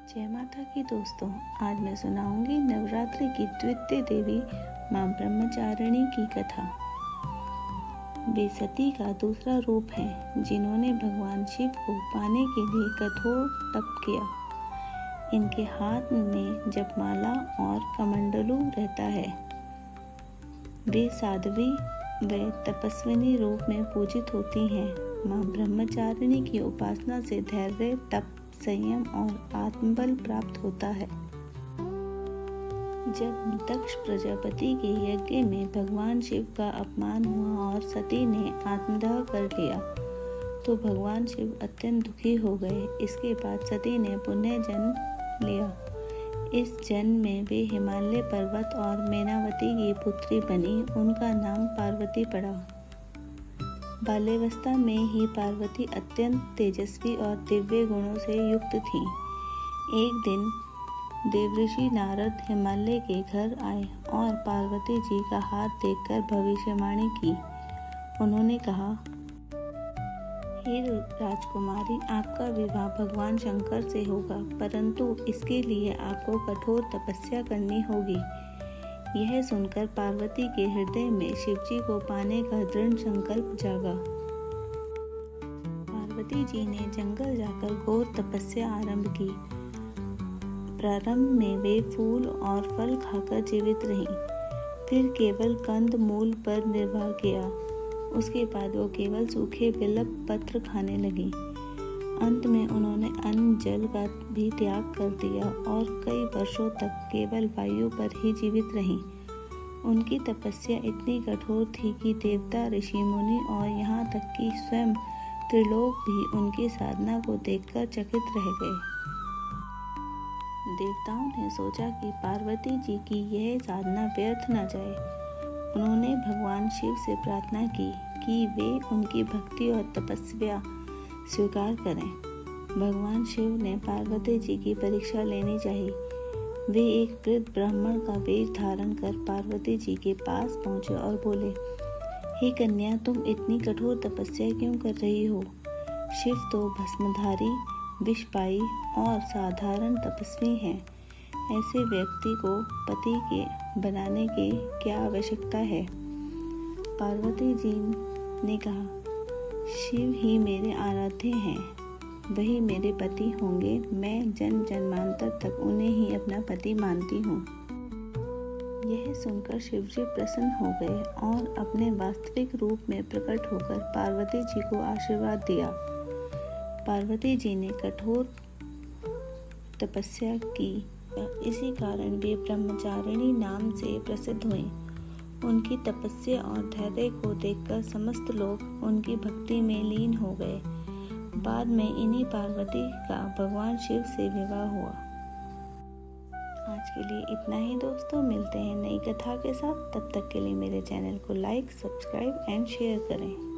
जय माता की दोस्तों, आज मैं सुनाऊंगी नवरात्रि की द्वितीय देवी मां ब्रह्मचारिणी की कथा। वे सती का दूसरा रूप हैं, जिन्होंने भगवान शिव को पाने के लिए कठोर तप किया। इनके हाथ में जपमाला और कमंडलू रहता है। वे साध्वी व तपस्विनी रूप में पूजित होती हैं। मां ब्रह्मचारिणी की उपासना से धैर्य, तप, संयम और आत्मबल प्राप्त होता है। जब दक्ष प्रजापति के यज्ञ में भगवान शिव का अपमान हुआ और सती ने आत्मदाह कर लिया, तो भगवान शिव अत्यंत दुखी हो गए। इसके बाद सती ने पुनर्जन्म लिया। इस जन्म में वे हिमालय पर्वत और मैनावती की पुत्री बनी। उनका नाम पार्वती पड़ा। बाल्यावस्था में ही पार्वती अत्यंत तेजस्वी और दिव्य गुणों से युक्त थीं। एक दिन देवऋषि नारद हिमालय के घर आए और पार्वती जी का हाथ देखकर भविष्यवाणी की। उन्होंने कहा, हे राजकुमारी, आपका विवाह भगवान शंकर से होगा, परंतु इसके लिए आपको कठोर तपस्या करनी होगी। यह सुनकर पार्वती के हृदय में शिवजी को पाने का दृढ़ संकल्प जागा। पार्वती जी ने जंगल जाकर घोर तपस्या आरंभ की। प्रारंभ में वे फूल और फल खाकर जीवित रहीं, फिर केवल कंद मूल पर निर्भर किया। उसके बाद वो केवल सूखे बिल्व पत्र खाने लगी। अंत में उन्होंने अन्न जल का भी त्याग कर दिया और कई वर्षों तक केवल वायु पर ही जीवित रहीं। उनकी तपस्या इतनी कठोर थी कि देवता, ऋषि मुनि और यहाँ तक कि स्वयं त्रिलोक भी उनकी साधना को देखकर चकित रह गए। देवताओं ने सोचा कि पार्वती जी की यह साधना व्यर्थ न जाए। उन्होंने भगवान शिव से प्रार्थना की कि वे उनकी भक्ति और तपस्या स्वीकार करें। भगवान शिव ने पार्वती जी की परीक्षा लेनी चाहिए। वे एक वृद्ध ब्राह्मण का वेश धारण कर पार्वती जी के पास पहुंचे और बोले, हे कन्या, तुम इतनी कठोर तपस्या क्यों कर रही हो? शिव तो भस्मधारी, विषपायी और साधारण तपस्वी हैं। ऐसे व्यक्ति को पति के बनाने की क्या आवश्यकता है? पार्वती जी ने कहा, शिव ही मेरे आराध्य हैं, वही मेरे पति होंगे। मैं जन्म जन्मांतर तक उन्हें ही अपना पति मानती हूँ। यह सुनकर शिवजी प्रसन्न हो गए और अपने वास्तविक रूप में प्रकट होकर पार्वती जी को आशीर्वाद दिया। पार्वती जी ने कठोर तपस्या की, इसी कारण वे ब्रह्मचारिणी नाम से प्रसिद्ध हुई। उनकी तपस्या और धैर्य को देखकर समस्त लोग उनकी भक्ति में लीन हो गए। बाद में इन्हीं पार्वती का भगवान शिव से विवाह हुआ। आज के लिए इतना ही दोस्तों, मिलते हैं नई कथा के साथ। तब तक के लिए मेरे चैनल को लाइक, सब्सक्राइब एंड शेयर करें।